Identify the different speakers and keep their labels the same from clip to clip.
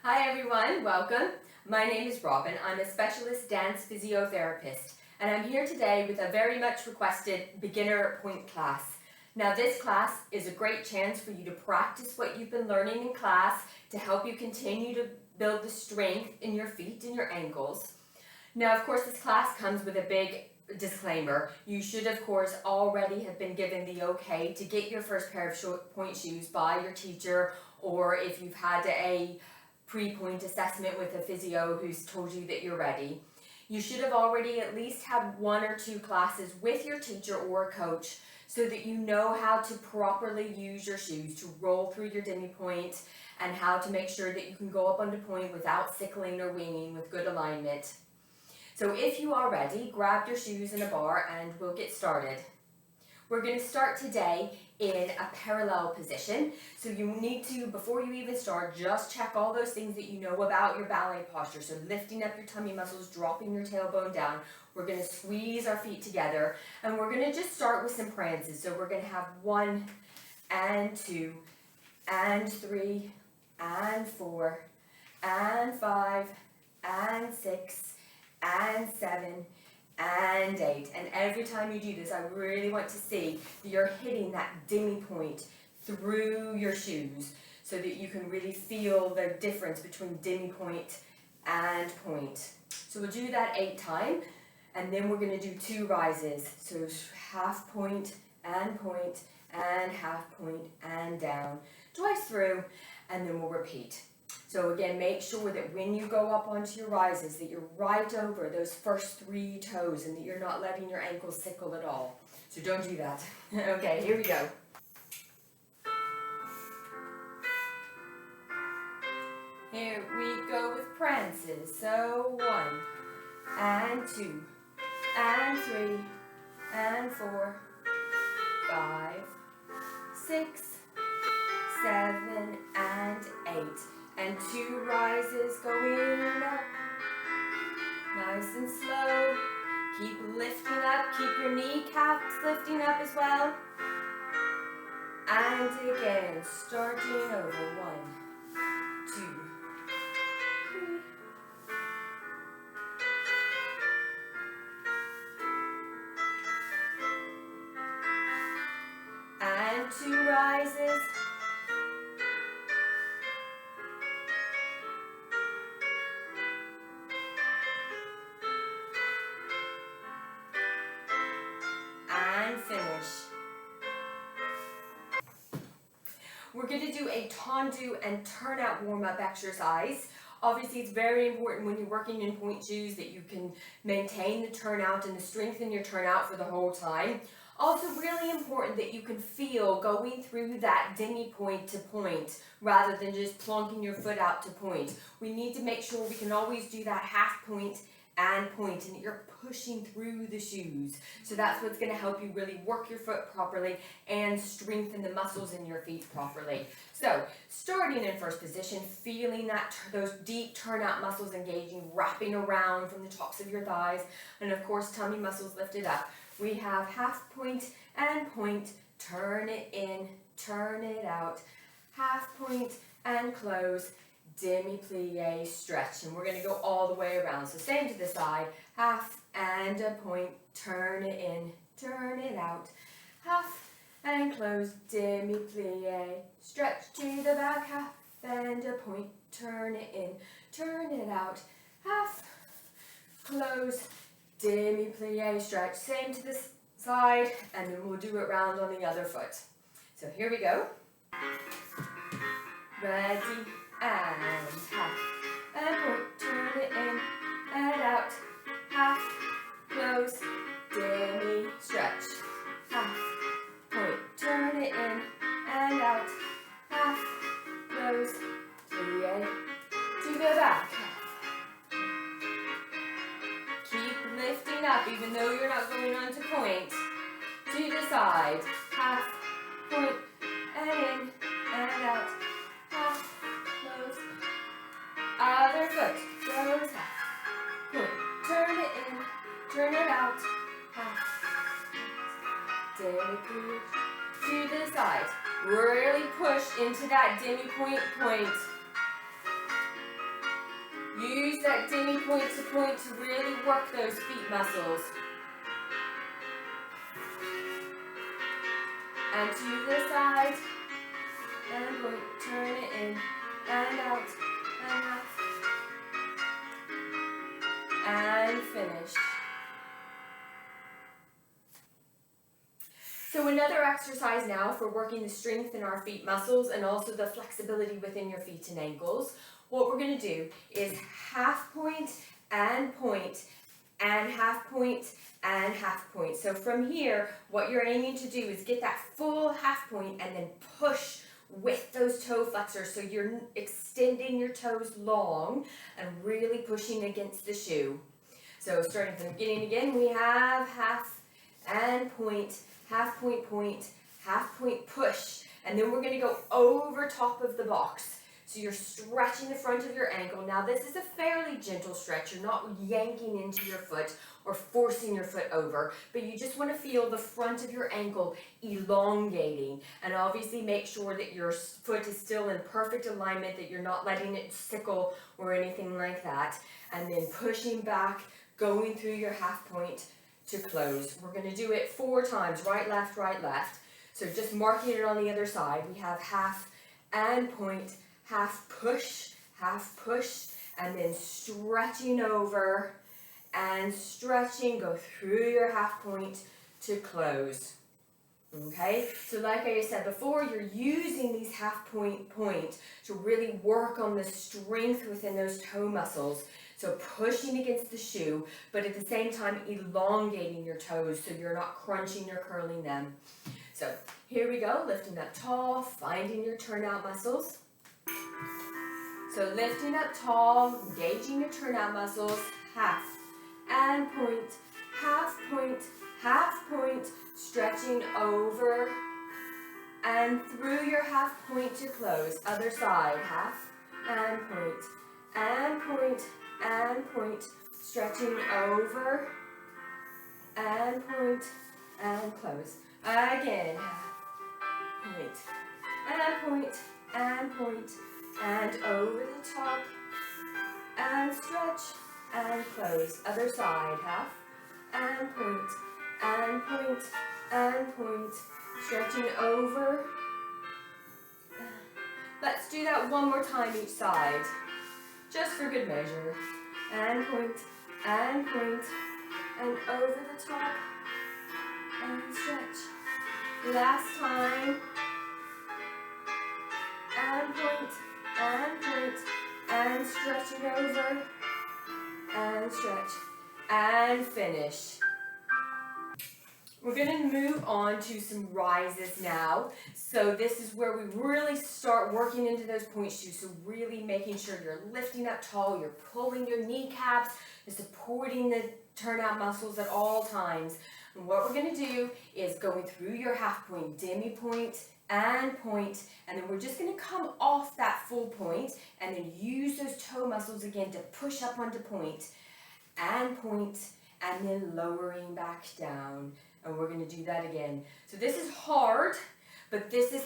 Speaker 1: Hi everyone, welcome. My name is Robin. I'm a specialist dance physiotherapist and I'm here today with a very much requested beginner Pointe class. Now this class is a great chance for you to practice what you've been learning in class to help you continue to build the strength in your feet and your ankles. Now of course this class comes with a big disclaimer. You should of course already have been given the okay to get your first pair of pointe shoes by your teacher, or if you've had a pre-pointe assessment with a physio who's told you that you're ready. You should have already at least had 1 or 2 classes with your teacher or coach so that you know how to properly use your shoes to roll through your demi-pointe and how to make sure that you can go up onto pointe without sickling or winging with good alignment. So if you are ready, grab your shoes in a bar and we'll get started. We're going to start today in a parallel position. So you need to, before you even start, just check all those things that you know about your ballet posture. So lifting up your tummy muscles, dropping your tailbone down. We're going to squeeze our feet together and we're going to just start with some prances. So we're going to have 1 and 2 and 3 and 4 and 5 and 6 and 7 and 8. And every time you do this, I really want to see that you're hitting that demi-pointe through your shoes so that you can really feel the difference between demi-pointe and pointe. So we'll do that 8 times, and then we're going to do 2 rises. So half pointe and half pointe and down, twice through, and then we'll repeat. So again, make sure that when you go up onto your rises that you're right over those first 3 toes and that you're not letting your ankles sickle at all. So don't do that. Okay, here we go. Here we go with prances. So 1 and 2 and 3 and 4, 5, 6, 7 and 8. And 2 rises going up, nice and slow. Keep lifting up, keep your kneecaps lifting up as well. And again, starting over, 1, 2, 3. And 2 rises. And finish. We're going to do a Tendu and turnout warm-up exercise. Obviously, it's very important when you're working in pointe shoes that you can maintain the turnout and strengthen your turnout for the whole time. Also really important that you can feel going through that demi-pointe to pointe rather than just plonking your foot out to pointe. We need to make sure we can always do that half pointe and pointe and that you're pushing through the shoes. So that's what's going to help you really work your foot properly and strengthen the muscles in your feet properly. So starting in first position, feeling those deep turnout muscles engaging, wrapping around from the tops of your thighs, and of course tummy muscles lifted up. We have half pointe and pointe, turn it in, turn it out, half pointe and close, demi-plie, stretch, and we're going to go all the way around. So same to the side, half and a pointe, turn it in, turn it out, half and close, demi-plie, stretch to the back, half and a pointe, turn it in, turn it out, half, close, demi-plie, stretch, same to the side, and then we'll do it round on the other foot. So here we go. Ready, and half, and pointe, turn it in, and out, half, close, demi, stretch, half, pointe, turn it in, and out, half, close, plie, to the back, keep lifting up even though you're not going on to pointe, to the side, half, pointe, and in, and out, half, close, other foot, goes half, pointe, turn it in, turn it out, half, demi-plie, to the side, really push into that demi-pointe, pointe, Use that demi point to really work those feet muscles. And to the side, and point, turn it in, and out, and finish. So another exercise now for working the strength in our feet muscles and also the flexibility within your feet and ankles. What we're going to do is half point and point and half point and half point. So from here, what you're aiming to do is get that full half point and then push with those toe flexors. So you're extending your toes long and really pushing against the shoe. So starting from the beginning again, we have half and point, half point, point, half point, push. And then we're going to go over top of the box. So you're stretching the front of your ankle. Now this is a fairly gentle stretch. You're not yanking into your foot or forcing your foot over, but you just want to feel the front of your ankle elongating. And obviously make sure that your foot is still in perfect alignment, that you're not letting it sickle or anything like that. And then pushing back, going through your half point to close. We're going to do it 4 times, right, left, right, left. So just marking it on the other side. We have half and point, half push, and then stretching over and stretching, go through your half point to close. Okay, so like I said before, you're using these half point to really work on the strength within those toe muscles. So pushing against the shoe, but at the same time elongating your toes so you're not crunching or curling them. So here we go, lifting up tall, finding your turnout muscles. So lifting up tall, engaging your turnout muscles, half and point, half point, stretching over and through your half point to close. Other side, half and point, and point, stretching over and point and close. Again, point and point and over the top and stretch and close. Other side, half and point, stretching over. Let's do that one more time each side, just for good measure. And point, and over the top and stretch. Last time. And point, and stretching over, and stretch, and finish. We're going to move on to some rises now. So this is where we really start working into those point shoes. So really making sure you're lifting up tall, you're pulling your kneecaps, you're supporting the turnout muscles at all times. And what we're going to do is going through your half point, demi point, and then we're just going to come off that full point and then use those toe muscles again to push up onto point, and then lowering back down. And we're going to do that again. So this is hard, but this is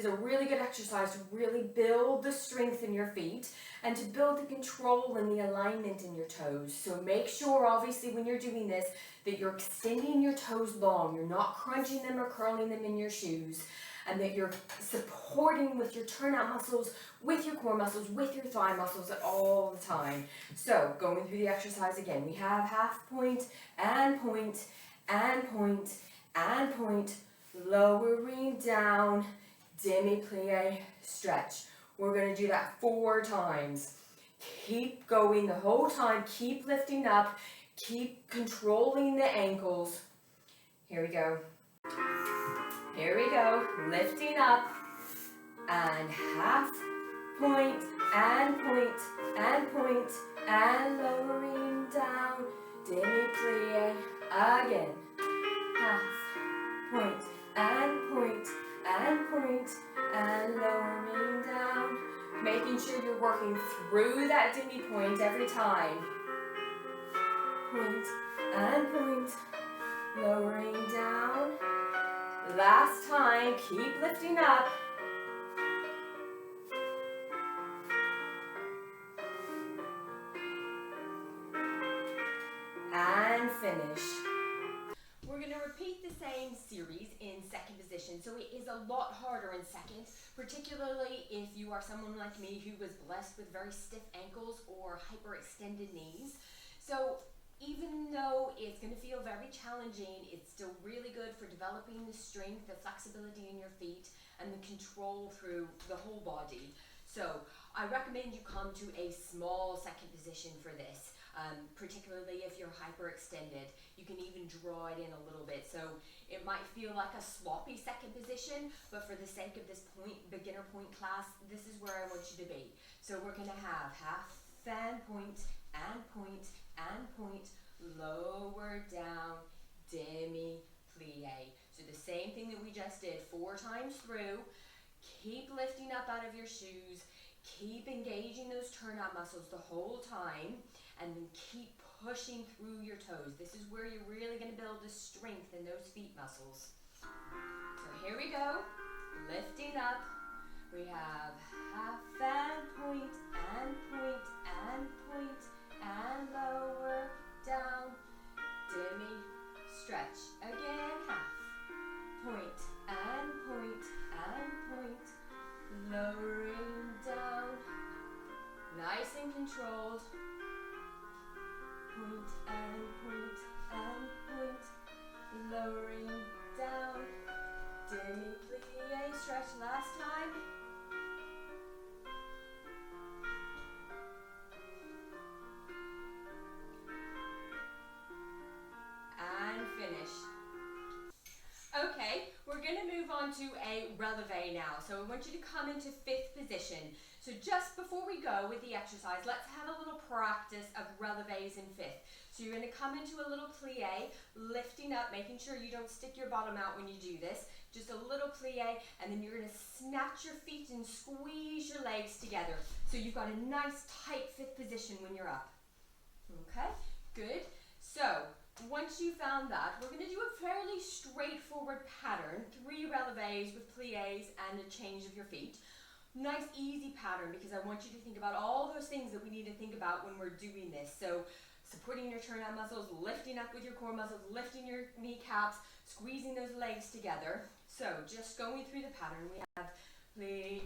Speaker 1: a really good exercise to really build the strength in your feet and to build the control and the alignment in your toes. So make sure, obviously, when you're doing this, that you're extending your toes long. You're not crunching them or curling them in your shoes. And that you're supporting with your turnout muscles, with your core muscles, with your thigh muscles at all the time. So going through the exercise again, we have half point, and point, lowering down, demi-plie, stretch. We're going to do that 4 times. Keep going the whole time, keep lifting up, keep controlling the ankles. Here we go. Here we go, lifting up, and half point, and lowering down, demi-plie, again, half point, and lowering down, making sure you're working through that demi-point every time, point, lowering down. Last time, keep lifting up. finish. We're going to repeat the same series in second position. So it is a lot harder in second, particularly if you are someone like me who was blessed with very stiff ankles or hyperextended knees. So even though it's going to feel very challenging, it's still really good for developing the strength, the flexibility in your feet, and the control through the whole body. So I recommend you come to a small second position for this. Particularly if you're hyperextended. You can even draw it in a little bit. So it might feel like a sloppy second position, but for the sake of this beginner point class, this is where I want you to be. So we're going to have half fan point and point and point, lower down, demi plie. So the same thing that we just did 4 times through. Keep lifting up out of your shoes. Keep engaging those turnout muscles the whole time, and then keep pushing through your toes. This is where you're really going to build the strength in those feet muscles. So here we go, lifting up. We have half fan point and point and point and lower down, demi, stretch. Again, half, point and point and point, lowering down, nice and controlled, point and point and point, lowering down, demi plie, stretch last time. And finish. Okay, we're going to move on to a relevé now. So I want you to come into 5th position. So just before we go with the exercise, let's have a little practice of relevés in 5th. So you're going to come into a little plie, lifting up, making sure you don't stick your bottom out when you do this. Just a little plie, and then you're going to snatch your feet and squeeze your legs together. So you've got a nice tight 5th position when you're up. Okay, good. So once you found that, we're going to do a fairly straightforward pattern, 3 relevés with pliés and a change of your feet. Nice easy pattern, because I want you to think about all those things that we need to think about when we're doing this. So supporting your turnout muscles, lifting up with your core muscles, lifting your kneecaps, squeezing those legs together. So just going through the pattern, we have plie,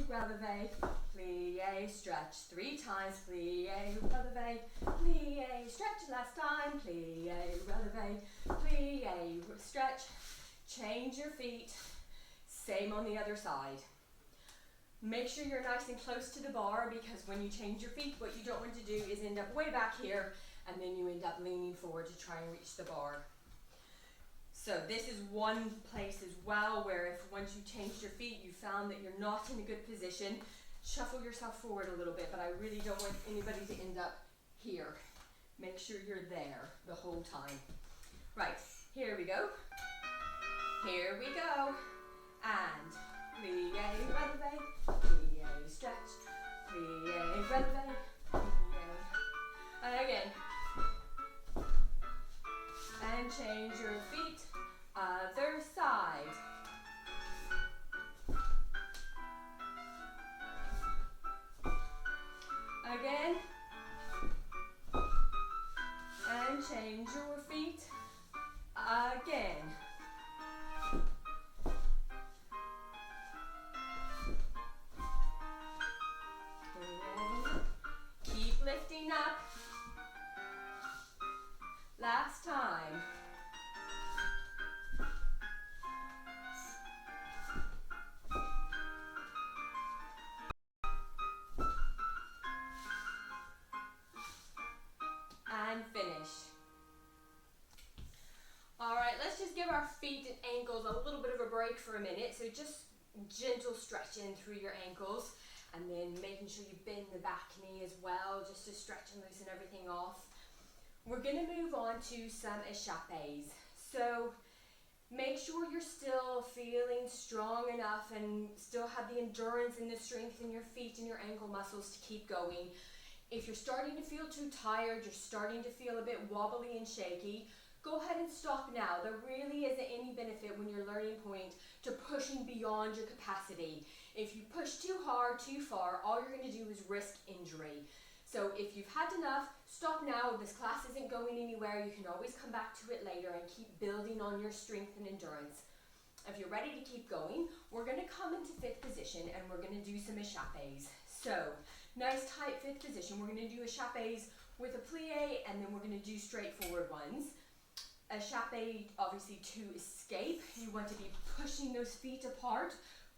Speaker 1: relevé, plie, stretch 3 times, plie, relevé, plie, stretch last time, plie, relevé, plie, stretch, change your feet, same on the other side. Make sure you're nice and close to the bar, because when you change your feet, what you don't want to do is end up way back here, and then you end up leaning forward to try and reach the bar. So this is one place as well where if once you changed your feet, you found that you're not in a good position, shuffle yourself forward a little bit, but I really don't want anybody to end up here. Make sure you're there the whole time. Right, here we go. Here we go. And plie, relevé, plie, stretch, plie, relevé, plie. And again. And change your feet, other side. Again. And change your feet, again. Keep lifting up. Last time. And finish. All right, let's just give our feet and ankles a little bit of a break for a minute. So just gentle stretching through your ankles, and then making sure you bend the back knee as well, just to stretch and loosen everything off. We're going to move on to some échappés. So make sure you're still feeling strong enough and still have the endurance and the strength in your feet and your ankle muscles to keep going. If you're starting to feel too tired, you're starting to feel a bit wobbly and shaky, go ahead and stop now. There really isn't any benefit when you're learning point to pushing beyond your capacity. If you push too hard, too far, all you're going to do is risk injury. So if you've had enough, stop now. This class isn't going anywhere. You can always come back to it later and keep building on your strength and endurance. If you're ready to keep going, we're going to come into fifth position and we're going to do some échappés. So, nice tight fifth position. We're going to do échappés with a plie, and then we're going to do straightforward ones. Échappé, obviously to escape. You want to be pushing those feet apart.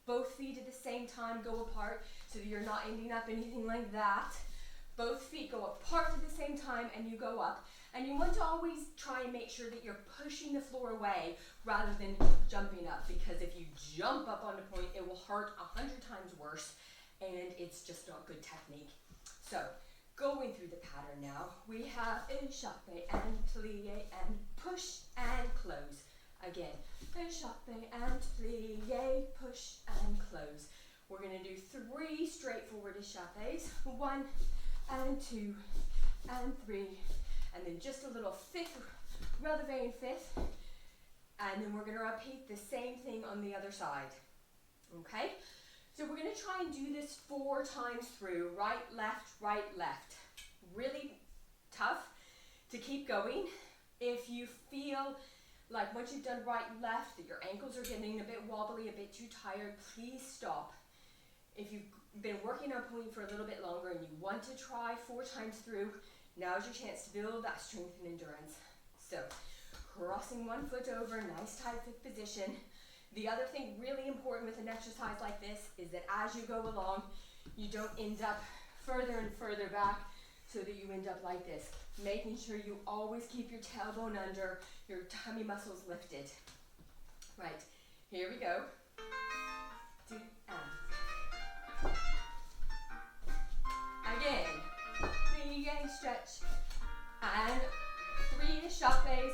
Speaker 1: Both feet at the same time go apart so that you're not ending up anything like that. Both feet go apart at the same time and you go up. And you want to always try and make sure that you're pushing the floor away rather than jumping up, because if you jump up on a point, it will hurt 100 times worse and it's just not good technique. So, going through the pattern now, we have échappé and plie and push and close. Again, échappé and plie, push and close. We're going to do 3 straightforward échappés, 1 and 2 and 3, and then just a little fifth, relevé in fifth, and then we're going to repeat the same thing on the other side. Okay? So we're going to try and do this 4 times through, right, left, really tough to keep going. If you feel like once you've done right, left, that your ankles are getting a bit wobbly, a bit too tired, please stop. If you've been working on Pointe for a little bit longer and you want to try 4 times through, now's your chance to build that strength and endurance. So, crossing one foot over, nice tight fifth position. The other thing really important with an exercise like this is that as you go along, you don't end up further and further back so that you end up like this. Making sure you always keep your tailbone under, your tummy muscles lifted. Right, here we go. 2 and again, plie, stretch, and 3 échappés,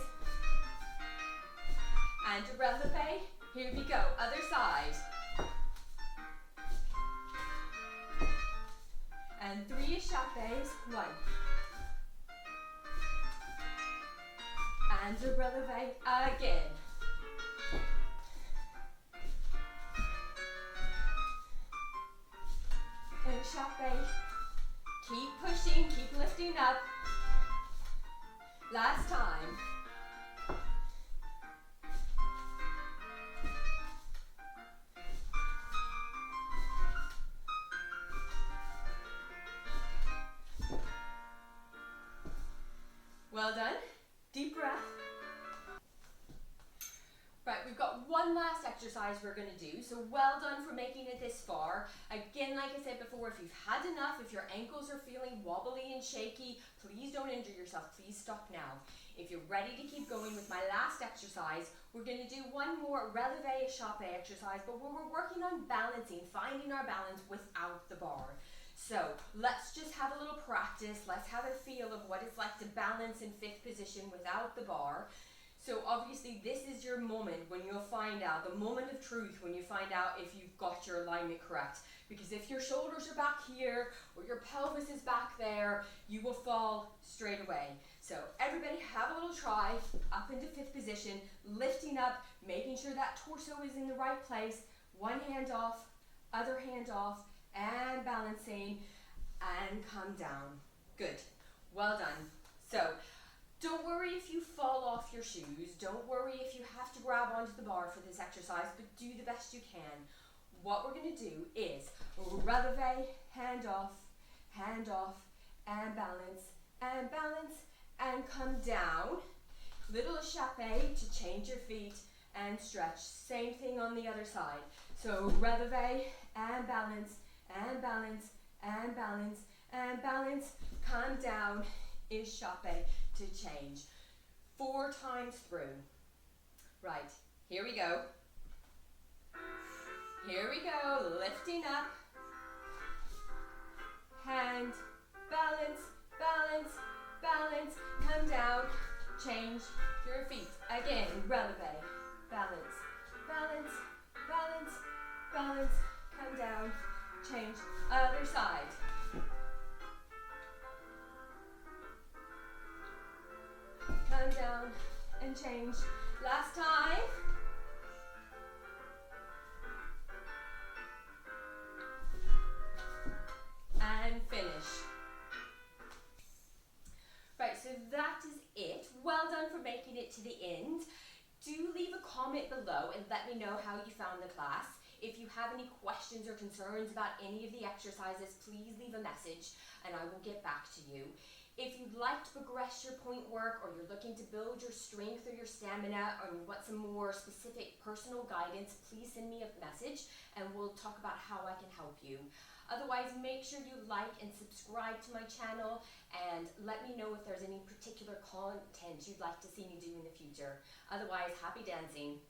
Speaker 1: and relevé. Here we go, other side. And 3 échappés, 1. And a relevé again. Échappé. Keep pushing, keep lifting up. Last time. Well done. Deep breath. Right, we've got one last exercise we're going to do, so well done for making it this far. Again, like I said before, if you've had enough, if your ankles are feeling wobbly and shaky, please don't injure yourself. Please stop now. If you're ready to keep going with my last exercise, we're going to do one more relevé échappé exercise, but where we're working on balancing, finding our balance without the bar. So let's just have a little practice. Let's have a feel of what it's like to balance in fifth position without the bar. So obviously this is your moment when you'll find out, the moment of truth when you find out if you've got your alignment correct. Because if your shoulders are back here or your pelvis is back there, you will fall straight away. So everybody have a little try, up into fifth position, lifting up, making sure that torso is in the right place, one hand off, other hand off, and balancing, and come down. Good. Well done. So, don't worry if you fall off your shoes. Don't worry if you have to grab onto the bar for this exercise, but do the best you can. What we're going to do is relevé, hand off, and balance, and come down. Little échappé to change your feet and stretch. Same thing on the other side. So relevé, and balance, and balance, and balance, and balance. Come down, échappé to change. 4 times through. Right, here we go. Here we go, lifting up. Hand, balance, balance, balance. Come down, change your feet. Again, relevé, balance, balance, balance, balance. Come down, change, other side. Come down and change. Last time. And finish. making it to the end. Do leave a comment below and let me know how you found the class. If you have any questions or concerns about any of the exercises, please leave a message and I will get back to you. If you'd like to progress your point work, or you're looking to build your strength or your stamina, or you want some more specific personal guidance, please send me a message and we'll talk about how I can help you. Otherwise, make sure you like and subscribe to my channel and let me know if there's any particular content you'd like to see me do in the future. Otherwise, happy dancing.